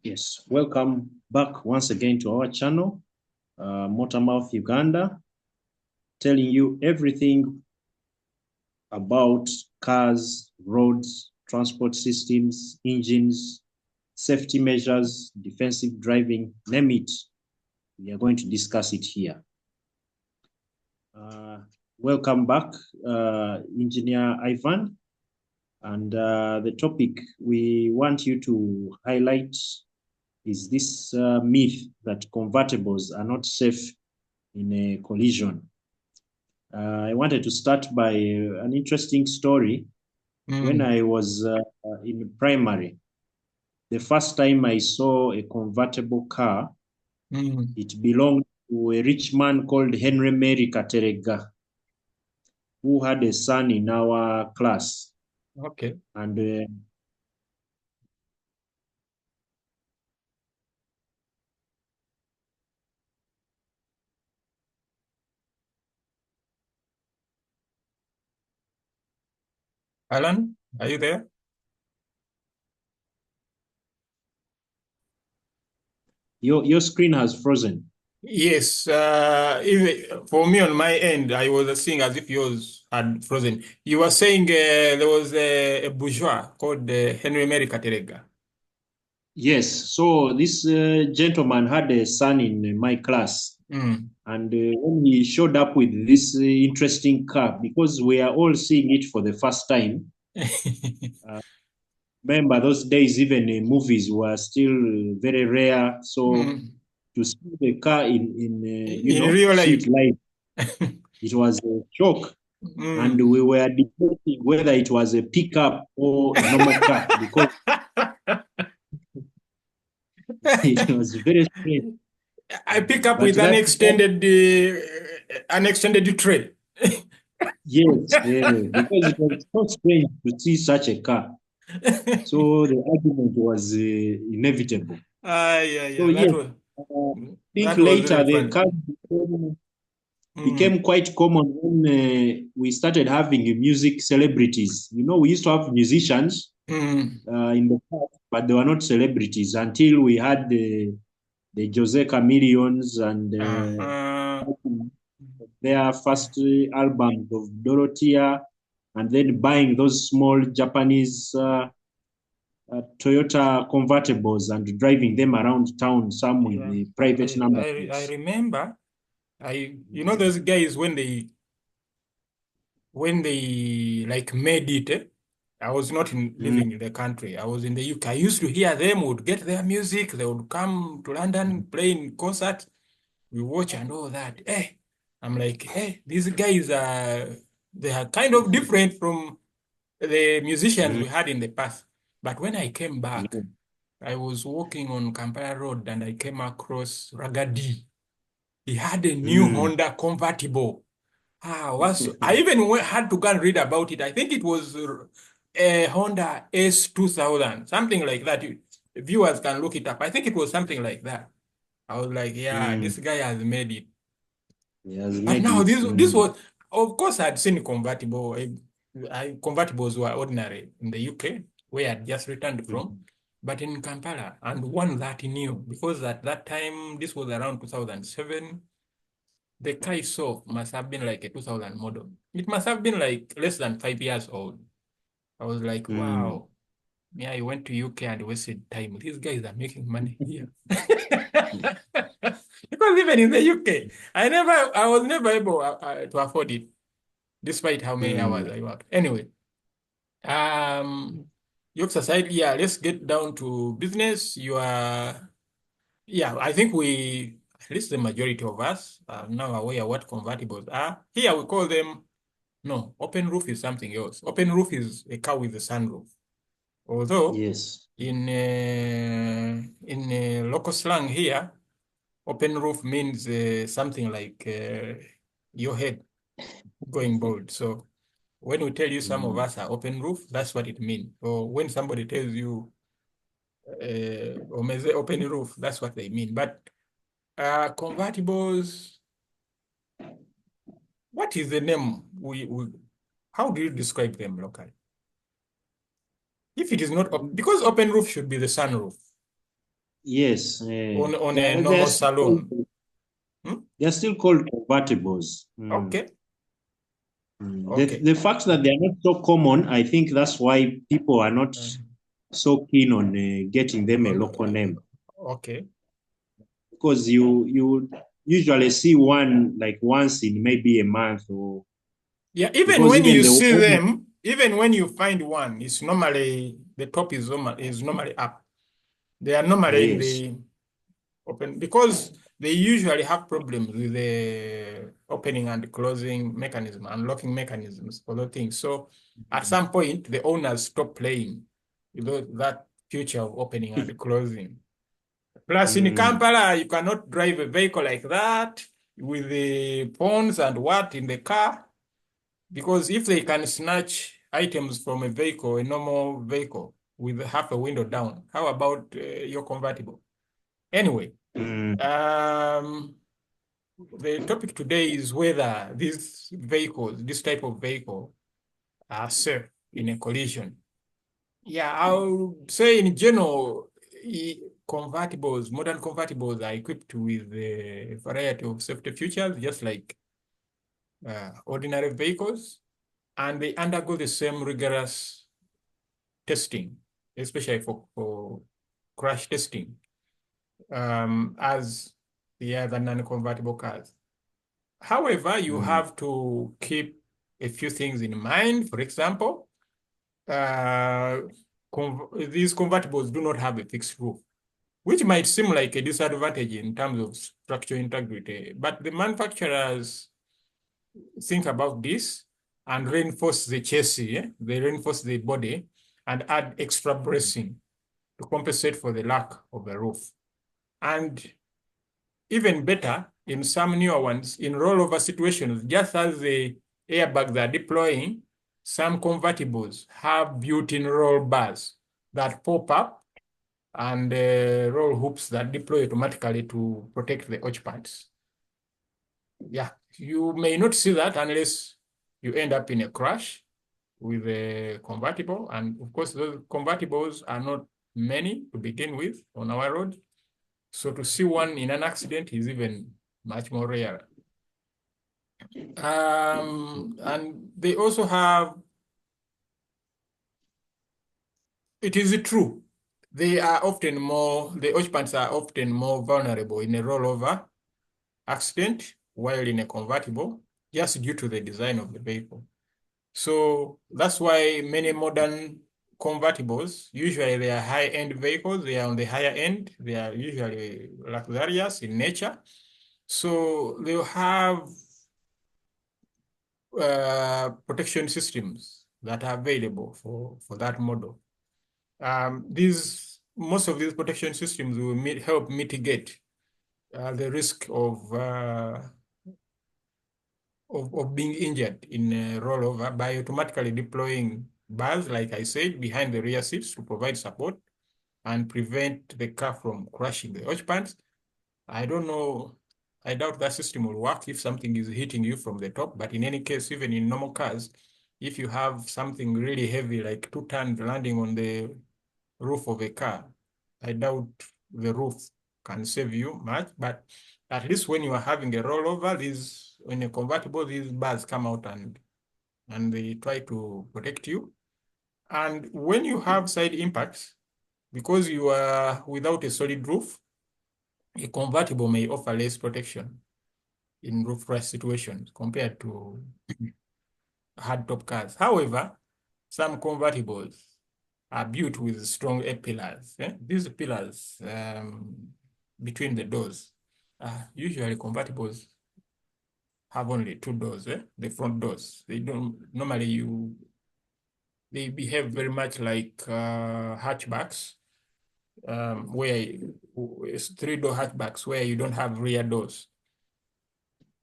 Yes, welcome back once again to our channel, Moto Mouth Uganda, telling you everything about cars, roads, transport systems, engines, safety measures, defensive driving, name it. We are going to discuss it here. Welcome back, Engineer Ivan. And the topic we want you to highlight is this myth that convertibles are not safe in a collision. I wanted to start by an interesting story. When I was in primary, the first time I saw a convertible car, it belonged to a rich man called Henry Mary Katerega, who had a son in our class. Okay. And Alan, are you there? your screen has frozen. Yes. Even for me on my end, I was seeing as if yours had frozen. You were saying there was a bourgeois called Henry Mary Katerega. Yes, so this gentleman had a son in my class. Mm. And when he showed up with this interesting car, because we are all seeing it for the first time, remember those days, even movies were still very rare. So Mm. to see the car in In real see life. it live, it was a shock. And Mm. we were debating whether it was a pickup or a normal car because it was very strange. I pick up But with that, an extended thread. yes, because it was so strange to see such a car. So the argument was inevitable. Yeah, So yeah. yes, I think That was later very the funny. car Mm. became quite common when we started having music celebrities. We used to have musicians Mm. in the past, but they were not celebrities until we had the Jose Chameleons and Uh-huh. their first albums of Dorothea, and then buying those small Japanese Toyota convertibles and driving them around town, some with Yeah, the private number I plates. remember. You know those guys when they like made it. I was not Mm, living in the country. I was in the UK. I used to hear them. Would get their music. They would come to London, play in concert. We watch and all that. I'm like, these guys they are kind of different from the musicians mm, we had in the past. But when I came back, yeah. I was walking on Kampala Road and I came across Ragadi. He had a new Mm. Honda convertible. I even had to go and read about it. I think it was a Honda S2000, something like that. Viewers can look it up. I think it was something like that. I was like, yeah, Mm. this guy has made it. He has But made now it. this was, of course, I'd seen convertible. Convertibles were ordinary in the UK, where I'd just returned from. Mm. But in Kampala, and one that new, because at that time, this was around 2007, the car I saw must have been like a 2000 model. It must have been like less than 5 years old. I was like, Mm. wow. Yeah, I went to UK and wasted time. These guys are making money here. Because even in the UK, I was never able to afford it, despite how many hours Mm. I worked. Anyway, um, jokes aside, yeah, let's get down to business. Yeah, I think at least the majority of us are now aware what convertibles are. Here we call them, no, open roof is something else. Open roof is a car with a sunroof. Although Yes. in local slang here, open roof means something like your head going bald. So when we tell you some of Mm. us are open roof, that's what it means. Or when somebody tells you omeze open roof, that's what they mean. But convertibles, what is the name? How do you describe them locally? If it is not, because open roof should be the sunroof. Yes, on a normal saloon. they are still called convertibles. Okay. The fact that they are not so common, I think that's why people are not so keen on getting them a local name. Okay. Because you usually see one like once in maybe a month, or yeah, even when you see them, even when you find one, it's normally the top is normally up. They are normally in the open because they usually have problems with the opening and closing mechanism and locking mechanisms for those things. So at some point, the owners stop playing with that future of opening and closing. Plus, in Kampala, you cannot drive a vehicle like that with the phones and what in the car, because if they can snatch items from a vehicle, a normal vehicle, with half a window down, how about your convertible? Anyway, the topic today is whether these vehicles, this type of vehicle, are safe in a collision. Yeah, I'll say in general, convertibles, modern convertibles are equipped with a variety of safety features, just like ordinary vehicles, and they undergo the same rigorous testing, especially for crash testing, as the other non-convertible cars. However, you have to keep a few things in mind. For example, these convertibles do not have a fixed roof, which might seem like a disadvantage in terms of structural integrity, but the manufacturers think about this and reinforce the chassis, they reinforce the body and add extra bracing to compensate for the lack of a roof. And even better, in some newer ones, in rollover situations, just as the airbags are deploying, some convertibles have built-in roll bars that pop up and roll hoops that deploy automatically to protect the occupants. Yeah, you may not see that unless you end up in a crash with a convertible. And of course, those convertibles are not many to begin with on our road. So to see one in an accident is even much more rare. And they also have, it is true, the occupants are often more vulnerable in a rollover accident while in a convertible, just due to the design of the vehicle. So that's why many modern convertibles, usually they are high-end vehicles, they are on the higher end, they are usually luxurious in nature. So they'll have protection systems that are available for that model. Most of these protection systems will help mitigate the risk of being injured in a rollover by automatically deploying bars, like I said, behind the rear seats to provide support and prevent the car from crashing the occupants. I don't know. I doubt that system will work if something is hitting you from the top, but in any case, even in normal cars, if you have something really heavy, like 2 tons landing on the roof of a car, I doubt the roof can save you much, but at least when you are having a rollover, in a convertible, these bars come out and they try to protect you. And when you have side impacts, because you are without a solid roof, a convertible may offer less protection in roof rash situations compared to hardtop cars. However, some convertibles are built with strong A-pillars. These pillars between the doors. Usually convertibles have only 2 doors, the front doors. They don't normally they behave very much like hatchbacks, where it's 3-door hatchbacks where you don't have rear doors.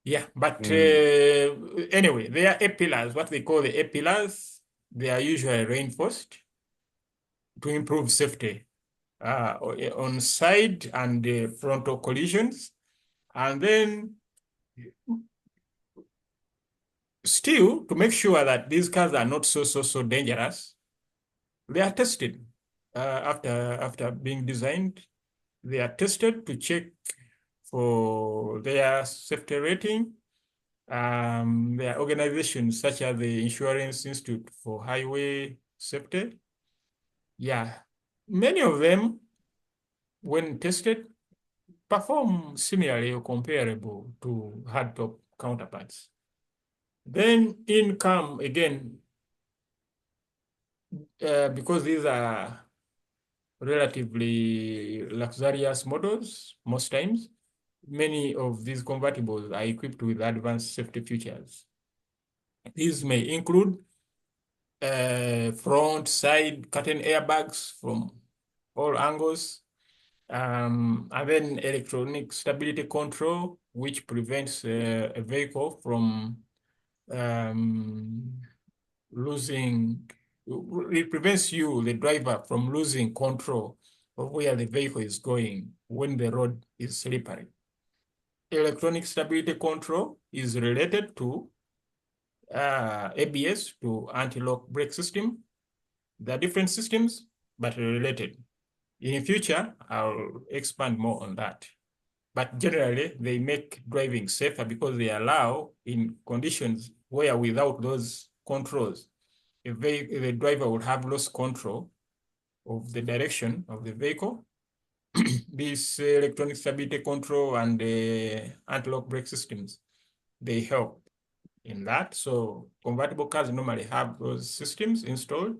Yeah, but anyway, they are A-pillars, what they call the A-pillars. They are usually reinforced to improve safety on side and frontal collisions. And then still, to make sure that these cars are not so dangerous, they are tested after being designed. They are tested to check for their safety rating. There are organizations such as the Insurance Institute for Highway Safety. Yeah, many of them, when tested, perform similarly or comparable to hardtop counterparts. Then in come again, because these are relatively luxurious models, most times, many of these convertibles are equipped with advanced safety features. These may include front, side curtain airbags from all angles, and then electronic stability control, which prevents a vehicle from losing, it prevents you, the driver, from losing control of where the vehicle is going when the road is slippery. Electronic stability control is related to ABS, to anti-lock brake system. They're different systems, but related. In the future, I'll expand more on that. But generally, they make driving safer because they allow, in conditions where without those controls, the driver would have lost control of the direction of the vehicle. These electronic stability control and anti-lock brake systems, they help in that. So convertible cars normally have those systems installed.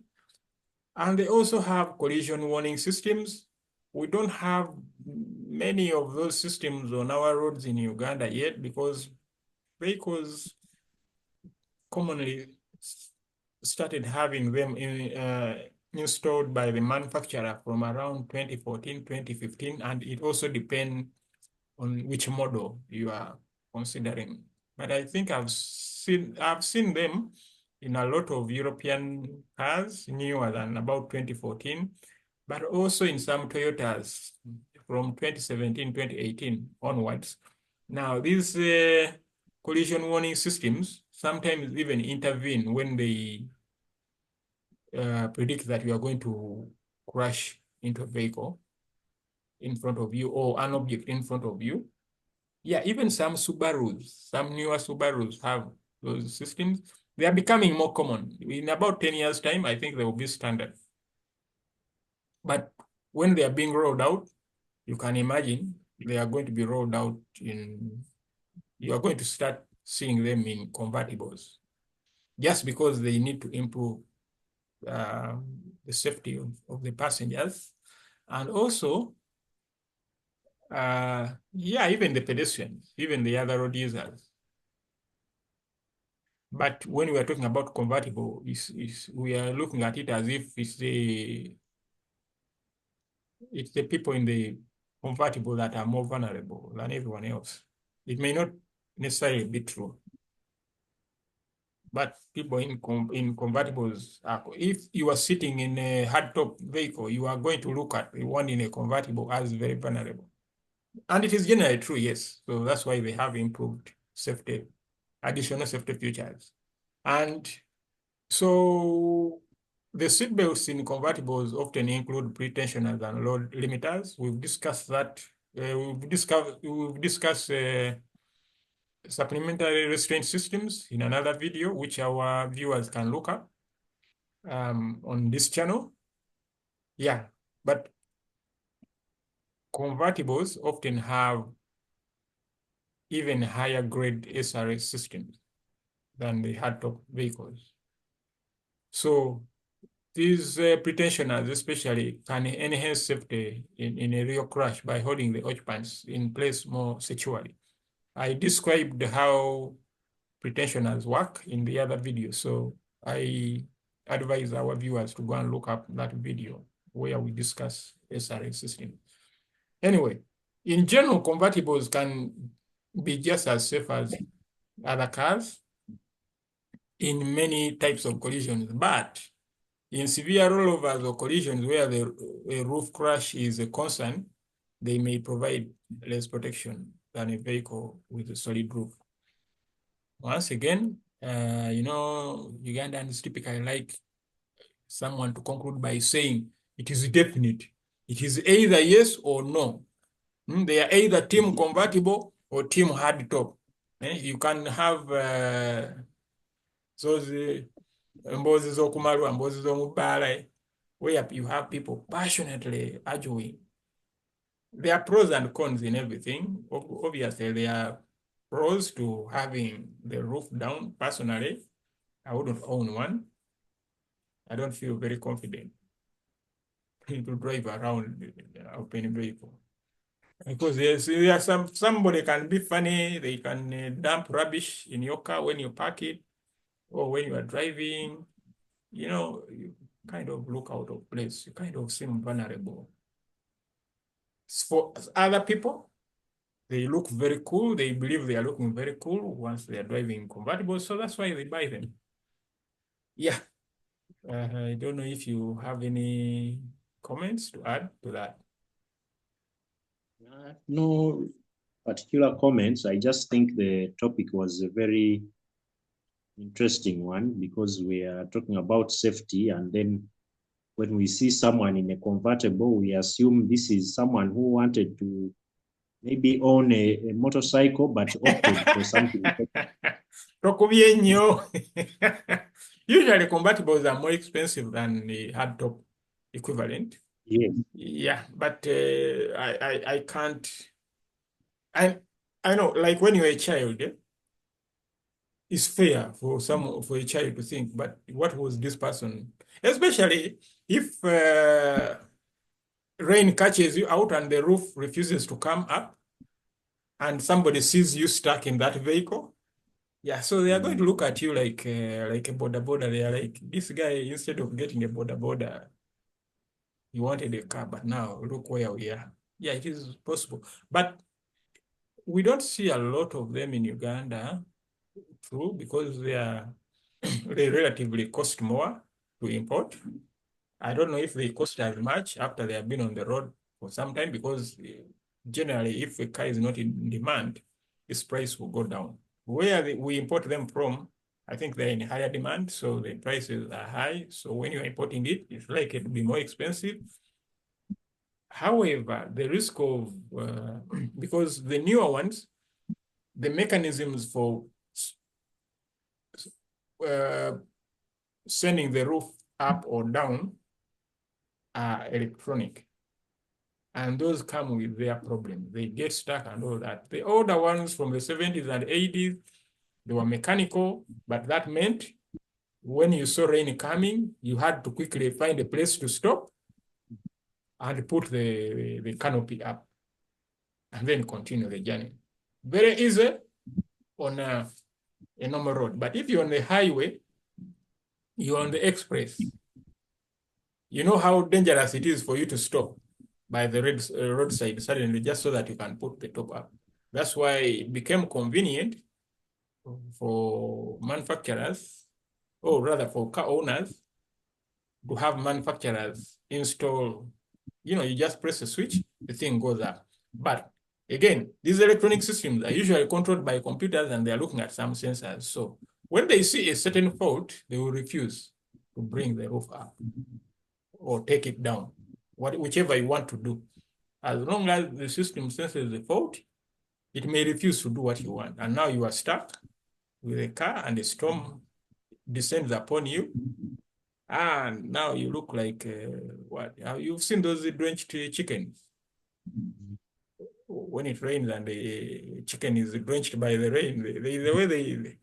And they also have collision warning systems. We don't have many of those systems on our roads in Uganda yet because vehicles commonly started having them installed by the manufacturer from around 2014, 2015, and it also depends on which model you are considering. But I think I've seen them in a lot of European cars, newer than about 2014, but also in some Toyotas from 2017, 2018 onwards. Now, these collision warning systems sometimes even intervene when they predict that you are going to crash into a vehicle in front of you or an object in front of you. Yeah, even some Subarus, some newer Subarus have those systems. They are becoming more common. In about 10 years' time, I think they will be standard. But when they are being rolled out, you can imagine they are going to be rolled out you are going to start seeing them in convertibles just because they need to improve the safety of the passengers. And also, yeah, even the pedestrians, even the other road users. But when we are talking about convertible, we are looking at it as if it's the people in the convertible that are more vulnerable than everyone else. It may not necessarily be true. But people in convertibles, if you are sitting in a hardtop vehicle, you are going to look at the one in a convertible as very vulnerable. And it is generally true, yes. So that's why they have improved safety, additional safety features. And so the seatbelts in convertibles often include pretensioners and load limiters. We've discussed that. We've discussed supplementary restraint systems in another video, which our viewers can look up on this channel. Yeah, but convertibles often have even higher grade SRS systems than the hardtop vehicles. So these pretensioners especially can enhance safety in a real crash by holding the occupants in place more securely. I described how pretensioners work in the other video, so I advise our viewers to go and look up that video where we discuss SRS system. Anyway, in general, convertibles can be just as safe as other cars in many types of collisions, but in severe rollovers or collisions where the roof crash is a concern, they may provide less protection than a vehicle with a solid roof. Once again, Ugandans typically like someone to conclude by saying it is definite. It is either yes or no. They are either team convertible or team hardtop. You can have those mbozi z'okumalwa, mbozi z'omubbala, where you have people passionately arguing. There are pros and cons in everything. Obviously, there are pros to having the roof down. Personally, I wouldn't own one. I don't feel very confident to drive around open vehicle. Because there's somebody can be funny, they can dump rubbish in your car when you park it, or when you are driving, you kind of look out of place. You kind of seem vulnerable. For other people, they look very cool. They believe they are looking very cool once they are driving convertibles, so that's why they buy them. Yeah, I don't know if you have any comments to add to that. No particular comments. I just think the topic was a very interesting one because we are talking about safety, and then when we see someone in a convertible, we assume this is someone who wanted to maybe own a motorcycle but opted for something. Tokubye nnyo. Usually convertibles are more expensive than the hardtop equivalent. Yes. Yeah, but I can't. I know, like when you're a child, it's fair for a child to think, but what was this person? Especially if rain catches you out and the roof refuses to come up, and somebody sees you stuck in that vehicle. Yeah, so they are going to look at you like a boda. They are like, this guy, instead of getting a boda, he wanted a car, but now look where we are. Yeah, it is possible. But we don't see a lot of them in Uganda, true, because they relatively cost more to import. I don't know if they cost as much after they have been on the road for some time, because generally, if a car is not in demand, its price will go down. Where we import them from, I think they're in higher demand, so the prices are high. So when you're importing it, it's likely to be more expensive. However, the risk of, because the newer ones, the mechanisms for sending the roof up or down are electronic. And those come with their problems. They get stuck and all that. The older ones from the 70s and 80s, they were mechanical, but that meant when you saw rain coming, you had to quickly find a place to stop and put the canopy up and then continue the journey. Very easy on a normal road. But if you're on the highway, you're on the express, you know how dangerous it is for you to stop by the roadside suddenly just so that you can put the top up. That's why it became convenient for manufacturers, or rather for car owners, to have manufacturers install, you just press a switch, the thing goes up. But again, these electronic systems are usually controlled by computers and they're looking at some sensors. So when they see a certain fault, they will refuse to bring the roof up or take it down, whichever you want to do. As long as the system senses the fault, it may refuse to do what you want. And now you are stuck with a car and a storm descends upon you. And now you look like what? You've seen those drenched chickens. When it rains and the chicken is drenched by the rain, the way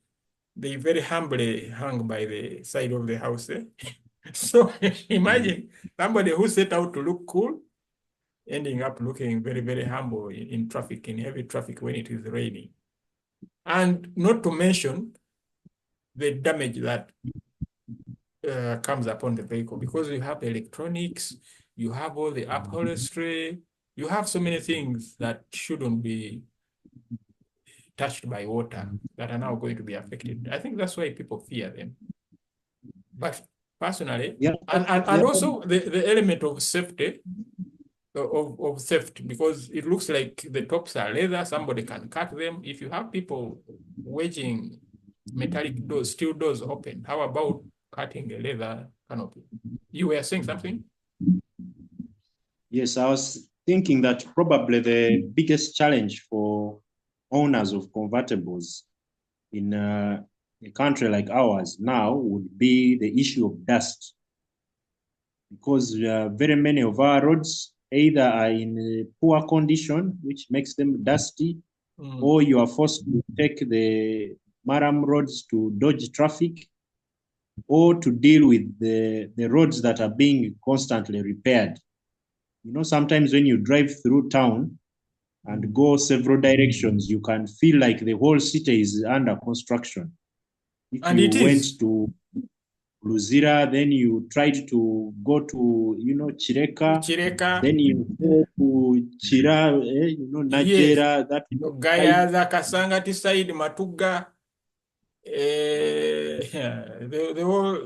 they very humbly hang by the side of the house. So imagine somebody who set out to look cool ending up looking very, very humble in traffic, in heavy traffic when it is raining. And not to mention the damage that comes upon the vehicle, because you have electronics, you have all the upholstery, you have so many things that shouldn't be touched by water that are now going to be affected. I think that's why people fear them. But personally, Yeah. and also the element of safety, of theft, because it looks like the tops are leather, somebody can cut them. If you have people wedging metallic doors, steel doors open, how about cutting a leather canopy? You were saying something? Yes, I was thinking that probably the biggest challenge for owners of convertibles in a country like ours now would be the issue of dust, because very many of our roads either are in a poor condition, which makes them dusty, or you are forced to take the Maram roads to dodge traffic, or to deal with the roads that are being constantly repaired. You know, sometimes when you drive through town and go several directions, you can feel like the whole city is under construction. If And you it went is. to Luzira, then you tried to go to, Chireka, Chireka, then you go to Chira, yes. Najera, that side. Gayaza, Kasangati side, Matuga, the whole,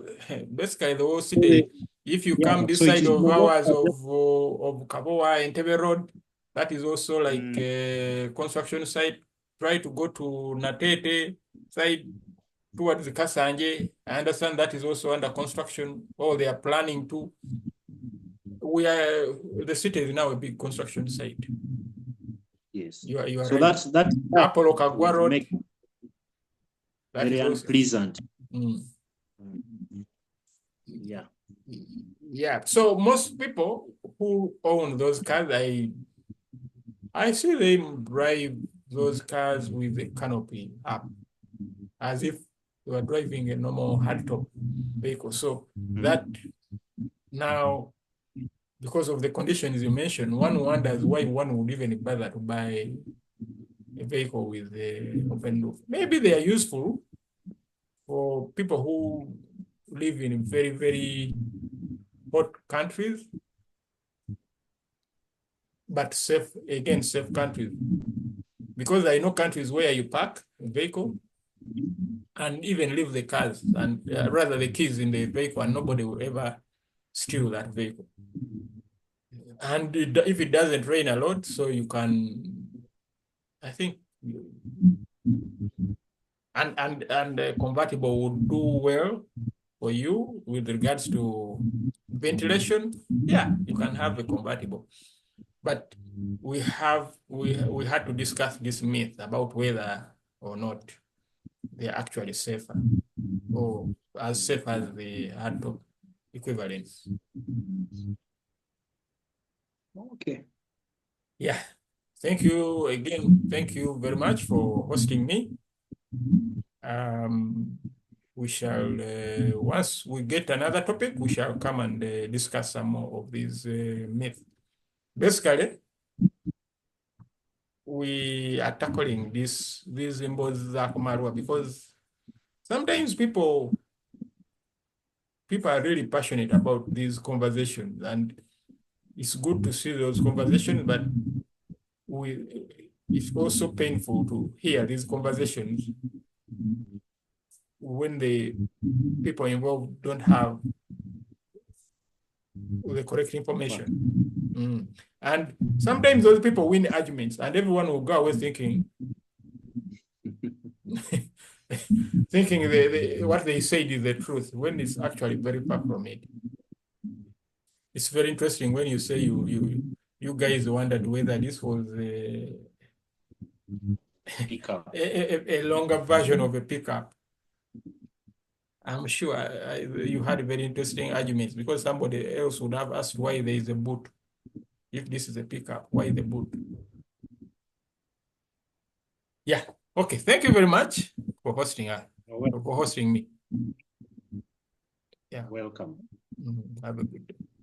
basically the whole city. If you come this So it side is of no ours longer of Kaboa and Entebbe Road, that is also like just, a construction site. Try to go to Natete side towards the Kasanje. I understand that is also under construction, or they are planning to. The city is now a big construction site. yes. You are So right. that Apollo Kagwa would Road, make that very is also. unpleasant. Yeah. Yeah. So most people who own those cars, I see them drive those cars with the canopy up, as if they were driving a normal hardtop vehicle. So that now, because of the conditions you mentioned, one wonders why one would even bother to buy a vehicle with the open roof. Maybe they are useful for people who live in very, very hot countries, but safe countries. Because I know countries where you park a vehicle and even leave the cars and rather the keys in the vehicle, and nobody will ever steal that vehicle. And if it doesn't rain a lot, so you can, I think, and the convertible would do well for you with regards to ventilation. Yeah, you can have a convertible. But we had to discuss this myth about whether or not they're actually safer, or as safe as the hardtop equivalents. Okay. Yeah. Thank you again. Thank you very much for hosting me. We shall, once we get another topic, we shall come and discuss some more of these myths. Basically, we are tackling these symbols because sometimes people are really passionate about these conversations, and it's good to see those conversations, but it's also painful to hear these conversations when the people involved don't have the correct information. And sometimes those people win arguments, and everyone will go away thinking what they said is the truth, when it's actually very far from it. It's very interesting when you say you guys wondered whether this was a longer version of a pickup. I'm sure you had very interesting arguments, because somebody else would have asked why there is a boot. If this is a pickup, why the boot? Yeah. Okay. Thank you very much for hosting me. Yeah. Welcome. Have a good day.